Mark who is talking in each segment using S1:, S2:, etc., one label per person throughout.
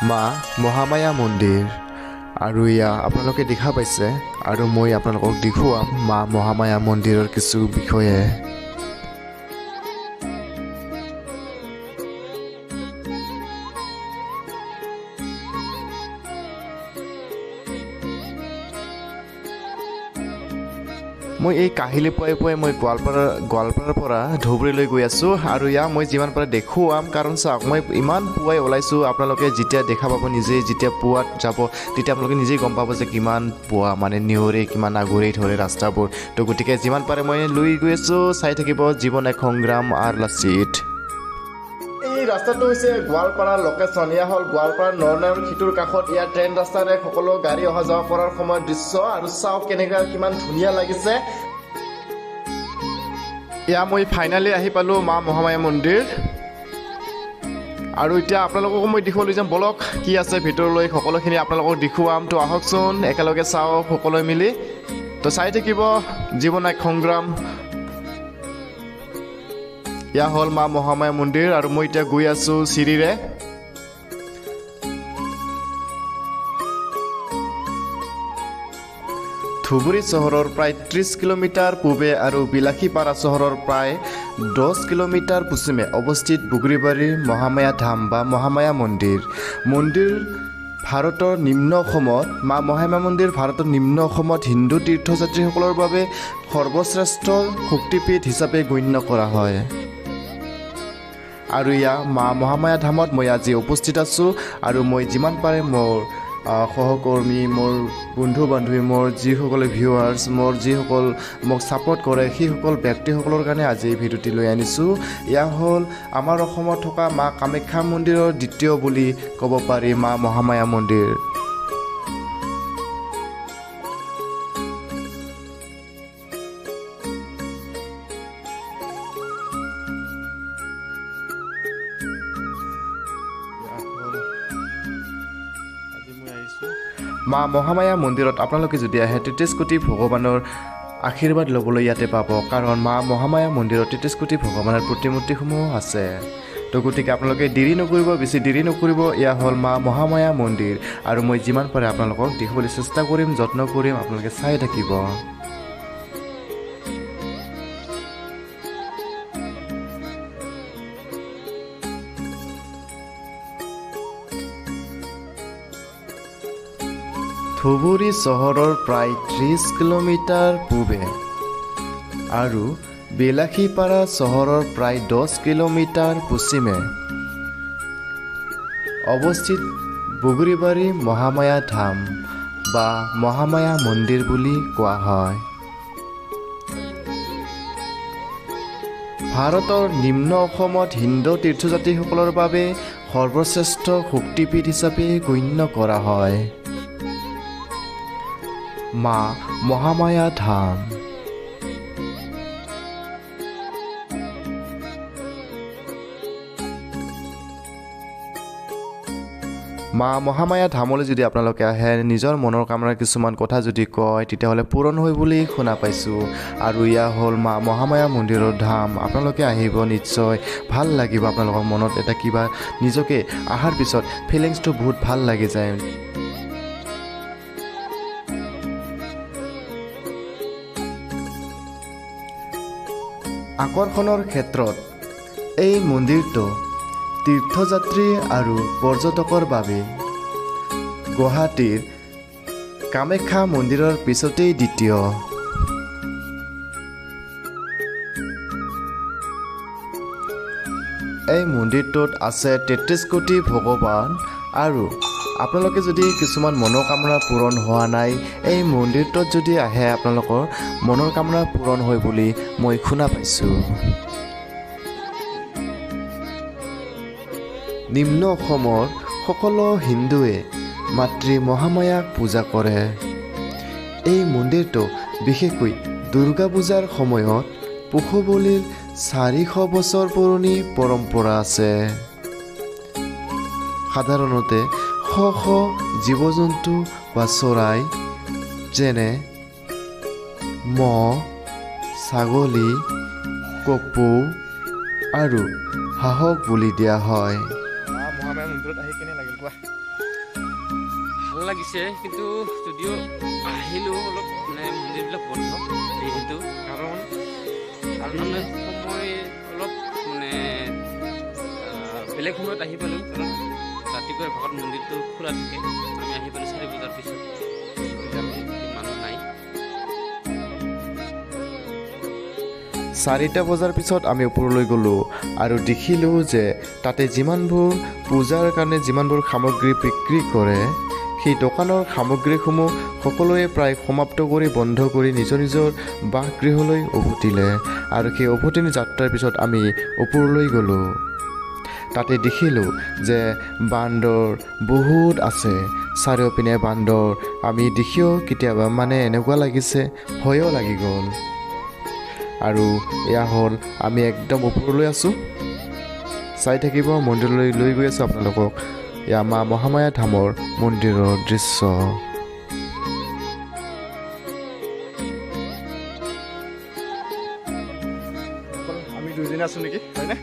S1: মা মহামায়া মন্দিৰ আৰু ইয়া আপোনালোকে দেখা পাইছে আৰু মই আপোনালোকক দেখুৱাম মা মহামায়া মন্দিৰৰ কিছু বিষয়ে। মই এই কাহিলী পুৱাই মই গোৱালপাৰাৰ পৰা ধুবুৰীলৈ গৈ আছোঁ আৰু মই যিমান পাৰে দেখুৱাম, কাৰণ চাওক মই ইমান পুৱাই ওলাইছোঁ। আপোনালোকে যেতিয়া দেখা পাব নিজেই, যেতিয়া পুৱাত যাব তেতিয়া আপোনালোকে নিজেই গম পাব যে কিমান পুৱা মানে নিয়ৰে কিমান আগুৰি ধৰে ৰাস্তাবোৰ। তো গতিকে যিমান পাৰে মই লৈ গৈ আছোঁ, চাই থাকিব জীৱন এক সংগ্ৰাম আৰু লাচিত। এই ৰাস্তাটো হৈছে গোৱালপাৰাৰ লোকেশ্যন। এয়া হ'ল গোৱালপাৰাৰ নৰনাৰায়ণ সিটোৰ কাষত ইয়াৰ ট্ৰেইন ৰাস্তাৰে সকলো গাড়ী অহা যোৱা কৰাৰ সময়ৰ দৃশ্য। আৰু চাওক কেনেকুৱা কিমান ধুনীয়া লাগিছে। এয়া মই ফাইনেলি আহি পালোঁ মা মহামায়া মন্দিৰ। আৰু এতিয়া আপোনালোককো মই দেখুৱাই লৈ যাম, বলক কি আছে ভিতৰলৈ সকলোখিনি আপোনালোকক দেখুৱাম। তো আহকচোন একেলগে চাওক সকলোৱে মিলি। তো চাই থাকিব জীৱন এক সংগ্ৰাম। এয়া হ'ল মা মহামায়া মন্দিৰ আৰু মই এতিয়া গৈ আছোঁ চিৰিৰে। ধুবুৰী চহৰৰ প্ৰায় 30 কিলোমিটাৰ পূবে আৰু বিলাসীপাৰা চহৰৰ প্ৰায় 10 কিলোমিটাৰ পশ্চিমে অৱস্থিত বগৰীবাৰীৰ মহামায়া ধাম বা মহামায়া মন্দিৰ। ভাৰতৰ নিম্ন অসমত মা মহামায়া মন্দিৰ ভাৰতৰ নিম্ন অসমত হিন্দু তীৰ্থযাত্ৰীসকলৰ বাবে সৰ্বশ্ৰেষ্ঠ শক্তিপীঠ হিচাপে গণ্য কৰা হয়। আৰু মা মহামায়া ধামত মই আজি উপস্থিত আছোঁ আৰু মই যিমান পাৰে মোৰ সহকৰ্মী, মোৰ বন্ধু বান্ধৱী, মোৰ যিসকলে ভিউৱাৰ্ছ, মোৰ যিসকল মোক ছাপোৰ্ট কৰে সেইসকল ব্যক্তিসকলৰ কাৰণে আজি এই ভিডিঅ'টি লৈ আনিছোঁ। এয়া হ'ল আমাৰ অসমত থকা মা কামাখ্যা মন্দিৰৰ দ্বিতীয় বুলি ক'ব পাৰি মা মহামায়া মন্দিৰ। মা মহামায়া মন্দিৰত আপোনালোকে যদি আহে 33 কোটি ভগৱানৰ আশীৰ্বাদ ল'বলৈ ইয়াতে পাব, কাৰণ মা মহামায়া মন্দিৰত 33 কোটি ভগৱানৰ প্ৰতিমূৰ্তিসমূহ আছে। তো গতিকে আপোনালোকে দেৰি নকৰিব, বেছি দেৰি নকৰিব। এয়া হ'ল মা মহামায়া মন্দিৰ আৰু মই যিমান পাৰে আপোনালোকক দেখাবলৈ চেষ্টা কৰিম, যত্ন কৰিম, আপোনালোকে চাই থাকিব। ধুবুৰী চহৰৰ প্ৰায় 30 কিলোমিটাৰ পূবে আৰু বিলাসীপাৰা চহৰৰ প্ৰায় 10 কিলোমিটাৰ পশ্চিমে অৱস্থিত বগৰীবাৰী মহামায়া ধাম বা মহামায়া মন্দিৰ বুলি কোৱা হয়। ভাৰতৰ নিম্ন অসমত হিন্দু তীৰ্থযাত্ৰীসকলৰ বাবে সৰ্বশ্ৰেষ্ঠ শক্তিপীঠ হিচাপে গণ্য কৰা হয়। মা মহামায়া ধাম। মা মহামায়া ধামলৈ যদি আপোনালোকে আহে, নিজৰ মনৰ কামনাৰ কিছুমান কথা যদি কয় তেতিয়াহ'লে পূৰণ হয় বুলি শুনা পাইছোঁ। আৰু এয়া হ'ল মা মহামায়া মন্দিৰৰ ধাম। আপোনালোকে আহিব, নিশ্চয় ভাল লাগিব। আপোনালোকৰ মনত এটা কিবা নিজকে অহাৰ পিছত ফিলিংছটো বহুত ভাল লাগি যায়। আকৰ্ষণৰ ক্ষেত্ৰত এই মন্দিৰটো তীৰ্থযাত্ৰী আৰু পৰ্যটকৰ বাবে গুৱাহাটীৰ কামাখ্যা মন্দিৰৰ পিছতেই দ্বিতীয়। এই মন্দিৰটোত আছে 33 কোটি ভগৱান আৰু আপোনালোকে যদি কিছুমান মনোকামনা পূৰণ হোৱা নাই, এই মন্দিৰটোত যদি আহে আপোনালোকৰ মনৰ কামনা পূৰণ হয় বুলি মই শুনা পাইছোঁ। নিম্ন অসমৰ সকলো হিন্দুৱে মাতৃ মহামায়াক পূজা কৰে। এই মন্দিৰটো বিশেষকৈ দুৰ্গা পূজাৰ সময়ত পশু বলিৰ 400 বছৰ পুৰণি পৰম্পৰা আছে। সাধাৰণতে শ শ জীৱ জন্তু বা চৰাই যেনে মহ, ছাগলী, কপৌ আৰু হাঁহক বলি দিয়া হয়। মন্দিৰত আহি কেনে লাগিল কোৱা
S2: ভাল লাগিছে কিন্তু যদিও আহিলোঁ অলপ মানে মন্দিৰবিলাক বন্ধ যিহেতু কাৰণ সময় অলপ মানে বেলেগ সময়ত আহি পালোঁ কাৰণ ৰাতিপুৱাৰ ভাগত মন্দিৰটো খোলা থাকে আমি আহি পালোঁ 4 বজাৰ পিছত মানুহ নাই
S1: 4টা বজাৰ পিছত আমি ওপৰলৈ গ'লোঁ আৰু দেখিলোঁ যে তাতে যিমানবোৰ পূজাৰ কাৰণে যিমানবোৰ সামগ্ৰী বিক্ৰী কৰে সেই দোকানৰ সামগ্ৰীসমূহ সকলোৱে প্ৰায় সমাপ্ত কৰি বন্ধ কৰি নিজৰ নিজৰ বাসগৃহলৈ উভতিলে আৰু সেই উভতিনি যাত্ৰাৰ পিছত আমি ওপৰলৈ গ'লোঁ তাতে দেখিলোঁ যে বান্দৰ বহুত আছে চাৰিওপিনে বান্দৰ আমি দেখিও কেতিয়াবা মানে এনেকুৱা লাগিছে ভয়ো লাগি গ'ল আৰু এয়া হ'ল আমি একদম ওপৰলৈ আছোঁ চাই থাকিব মন্দিৰলৈ লৈ গৈ আছোঁ আপোনালোকক এয়া মা মহামায়া ধামৰ মন্দিৰৰ দৃশ্য আমি দুইজনে আছোঁ নেকি হয়নে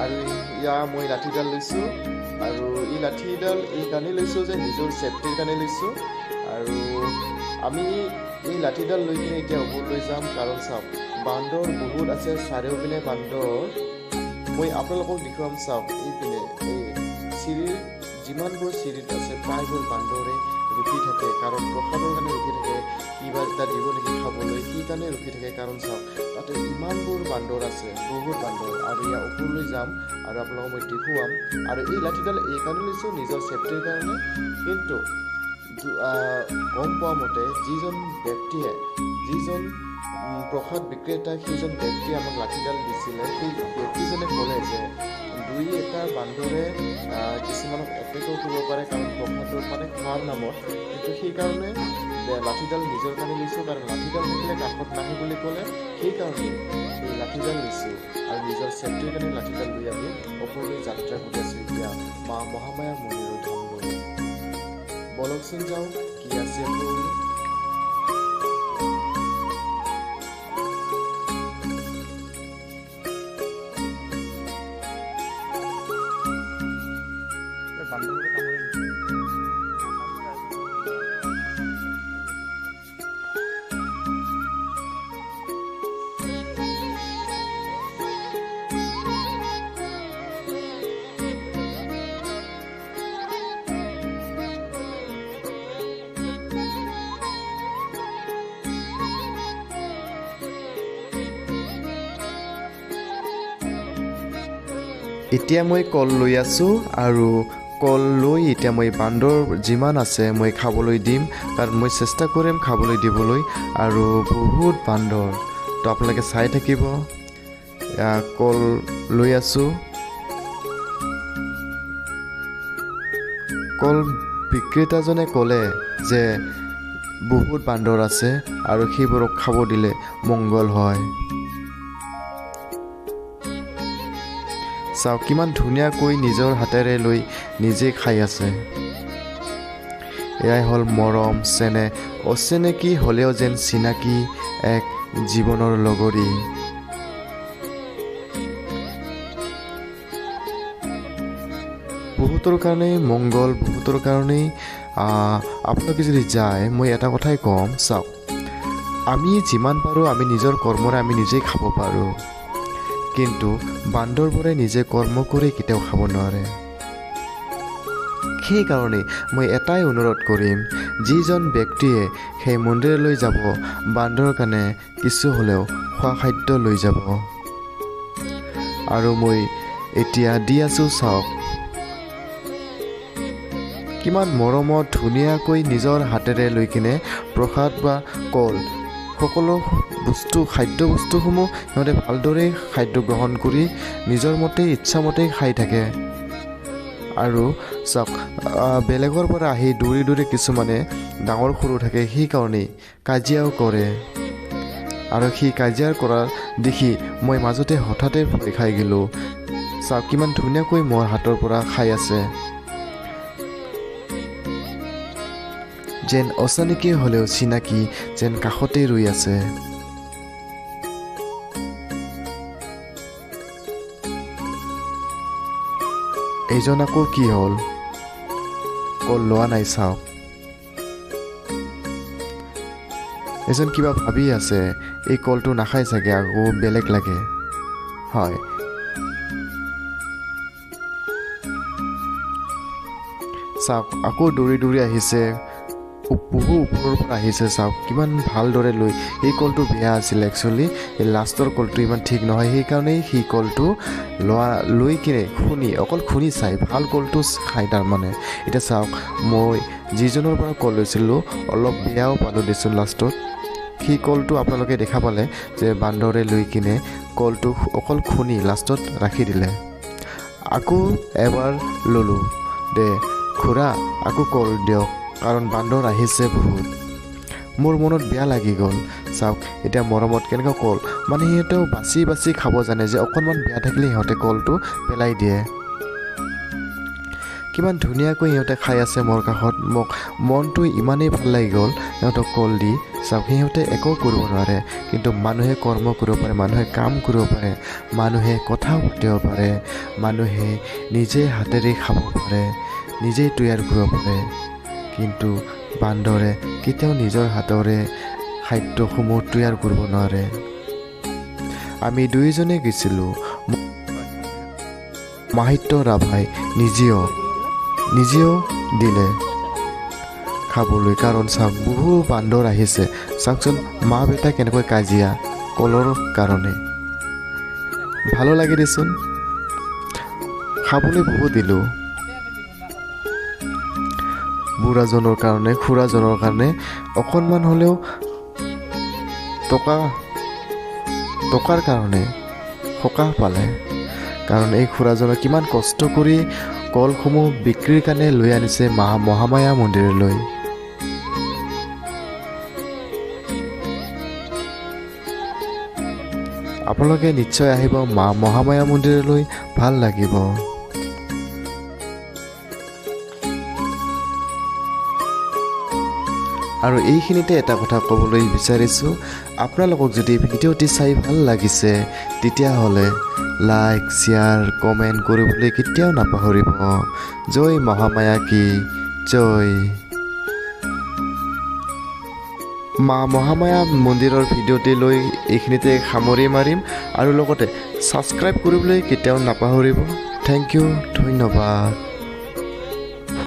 S1: আৰু ইয়া মই লাঠিডাল লৈছোঁ আৰু এই লাঠিডাল এই কাৰণে লৈছোঁ যে নিজৰ ছেফটিৰ কাৰণে লৈছোঁ আৰু আমি এই লাঠিডাল লৈ কিনে এতিয়া ওপৰলৈ যাম কাৰণ চাওক বান্দৰ বহুত আছে চাৰিওপিনে বান্দৰ মই আপোনালোকক দেখুৱাম চাওক এইপিনে এই চিৰিৰ যিমানবোৰ চিৰিত আছে প্ৰায়বোৰ বান্দৰে ৰখি থাকে কাৰণ প্ৰসাদৰ কাৰণে ৰখি থাকে কিবা এটা দিব নেকি খাবলৈ সেইকাৰণে ৰখি থাকে কাৰণ চাওক তাতে ইমানবোৰ বান্দৰ আছে বহুত বান্দৰ আৰু ইয়াৰ ওপৰলৈ যাম আৰু আপোনালোকক মই দেখুৱাম আৰু এই লাঠিডাল এই কাৰণে লৈছোঁ নিজৰ ছেফটিৰ কাৰণে কিন্তু গম পোৱা মতে যিজন ব্যক্তিয়ে যিজন প্ৰসাদ বিক্ৰেতা সেইজন ব্যক্তিয়ে আমাক লাঠিডাল দিছিলে সেই ব্যক্তিজনে ক'লে যে দুই এটা বান্দৰে কিছুমানক এটেকো কৰিব পাৰে কাৰণ প্ৰসাদৰ মানে খোৱাৰ নামত কিন্তু সেইকাৰণে লাঠিডাল নিজৰ কাৰণে লৈছোঁ কাৰণ লাঠিডাল থাকিলে কাষত নাহে বুলি ক'লে সেইকাৰণে এই লাঠিডাল লৈছোঁ আৰু নিজৰ ছেফটিৰ কাৰণে লাঠিডাল লৈ আমি ওপৰলৈ যাত্ৰা কৰি আছোঁ এতিয়া মা মহামায়া মন্দিৰৰ ধামলৈ বলকচোন যাওঁ কি আছে এতিয়া মই কল লৈ আছোঁ আৰু কল লৈ এতিয়া মই বান্দৰ যিমান আছে মই খাবলৈ দিম কাৰণ মই চেষ্টা কৰিম খাবলৈ দিবলৈ আৰু বহুত বান্দৰ তো আপোনালোকে চাই থাকিব কল লৈ আছোঁ কল বিক্ৰেতাজনে ক'লে যে বহুত বান্দৰ আছে আৰু সেইবোৰক খাব দিলে মংগল হয় চাওক কিমান ধুনীয়াকৈ নিজৰ হাতেৰে লৈ নিজে খাই আছে এয়াই হ'ল মৰম চেনেহ অচিনাকি হ'লেও যেন চিনাকি এক জীৱনৰ লগৰী বহুতৰ কাৰণেই মংগল বহুতৰ কাৰণেই আপোনালোকে যদি যায় মই এটা কথাই ক'ম চাওক আমি যিমান পাৰোঁ আমি নিজৰ কৰ্মৰে আমি নিজেই খাব পাৰোঁ কিন্তু বান্দৰবোৰে নিজে কৰ্ম কৰি কেতিয়াও খাব নোৱাৰে সেইকাৰণে মই এটাই অনুৰোধ কৰিম যিজন ব্যক্তিয়ে সেই মন্দিৰলৈ যাব বান্দৰৰ কাৰণে কিছু হ'লেও খোৱা খাদ্য লৈ যাব আৰু মই এতিয়া দি আছোঁ চাওক। কিমান মৰমত ধুনীয়াকৈ নিজৰ হাতেৰে লৈ কিনে প্ৰসাদ বা কল সকলো বস্তু খাদ্য বস্তুসমূহ সিহঁতে ভালদৰে খাদ্য গ্ৰহণ কৰি নিজৰ মতে ইচ্ছামতে খাই থাকে। আৰু চাওক বেলেগৰ পৰা আহি দৌৰি দৌৰি কিছুমানে ডাঙৰ সৰু থাকে সেইকাৰণেই কাজিয়াও কৰে। আৰু সেই কাজিয়া কৰা দেখি মই মাজতে হঠাতে ভয় খাই গ'লোঁ। চাওক কিমান ধুনীয়াকৈ মোৰ হাতৰ পৰা খাই আছে, যেন অচিনাকি হ'লেও চিনাকি যেন কাষতে ৰৈ আছে। এইজন আকৌ কি হ'ল, কল লোৱা নাই চাওক। এজন কিবা ভাবি আছে, এই কলটো নাখায় চাগে, আকৌ বেলেগ লাগে। হয়, চাওক আকৌ দৌৰি দৌৰি আহিছে, বহু ওপৰৰ পৰা আহিছে। চাওক কিমান ভালদৰে লৈ, এই কলটো বেয়া আছিলে একচুৱেলি, এই লাষ্টৰ কলটো ইমান ঠিক নহয়, সেইকাৰণেই সেই কলটো লৈ কিনে অকল খুনি চাই ভাল কলটো খায় তাৰমানে। এতিয়া চাওক মই যিজনৰ পৰা কল লৈছিলোঁ অলপ বেয়াও পালোঁ দেচোন লাষ্টত। সেই কলটো আপোনালোকে দেখা পালে যে বান্দৰে লৈ কিনে কলটো অকল খুনি লাষ্টত ৰাখি দিলে। আকৌ এবাৰ ল'লোঁ, দে খুৰা আকৌ কল দিয়ক, কাৰণ বান্দৰ আহিছে বহুত। মোৰ মনত বেয়া লাগি গ'ল। চাওক এতিয়া মৰমত কেনেকুৱা কল, মানে সিহঁতেও বাচি বাচি খাব জানে যে অকণমান বেয়া থাকিলে সিহঁতে কলটো পেলাই দিয়ে। কিমান ধুনীয়াকৈ সিহঁতে খাই আছে মোৰ কাষত, মোক মনটো ইমানেই ভাল লাগি গ'ল সিহঁতক কল দি। চাওক সিহঁতে একো কৰিব নোৱাৰে, কিন্তু মানুহে কৰ্ম কৰিব পাৰে, মানুহে কাম কৰিব পাৰে, মানুহে কথা পাতিব পাৰে, মানুহে নিজে হাতেৰে খাব পাৰে, নিজেই তৈয়াৰ কৰিব পাৰে। কিন্তু বান্দৰে কেতিয়াও নিজৰ হাতেৰে খাদ্যসমূহ তৈয়াৰ কৰিব নোৱাৰে। আমি দুয়োজনে গৈছিলোঁ, মাহিত্য ৰাভাই নিজেও দিলে খাবলৈ, কাৰণ চাওক বহু বান্দৰ আহিছে। চাওকচোন মা বেটা কেনেকৈ কাজিয়া কলৰ কাৰণে। ভালো লাগে দেচোন, খাবলৈ বহুত দিলোঁ। বুঢ়াজনৰ কাৰণে, খুৰাজনৰ কাৰণে অকণমান হ'লেও টকাৰ কাৰণে সকাহ পালে, কাৰণ এই খুৰাজনে কিমান কষ্ট কৰি কলসমূহ বিক্ৰীৰ কাৰণে লৈ আনিছে মহামায়া মন্দিৰলৈ। আপোনালোকে নিশ্চয় আহিব মহামায়া মন্দিৰলৈ, ভাল লাগিব। আৰু এইখিনিতে এটা কথা ক'বলৈ বিচাৰিছোঁ, আপোনালোকক যদি ভিডিঅ'টি চাই ভাল লাগিছে তেতিয়াহ'লে লাইক, শ্বেয়াৰ, কমেণ্ট কৰিবলৈ কেতিয়াও নাপাহৰিব। জয় মহামায়া কি জয়। মহামায়া মন্দিৰৰ ভিডিঅ'টি লৈ এইখিনিতে সামৰি মাৰিম, আৰু লগতে ছাবস্ক্ৰাইব কৰিবলৈ কেতিয়াও নাপাহৰিব। থেংক ইউ, ধন্যবাদ।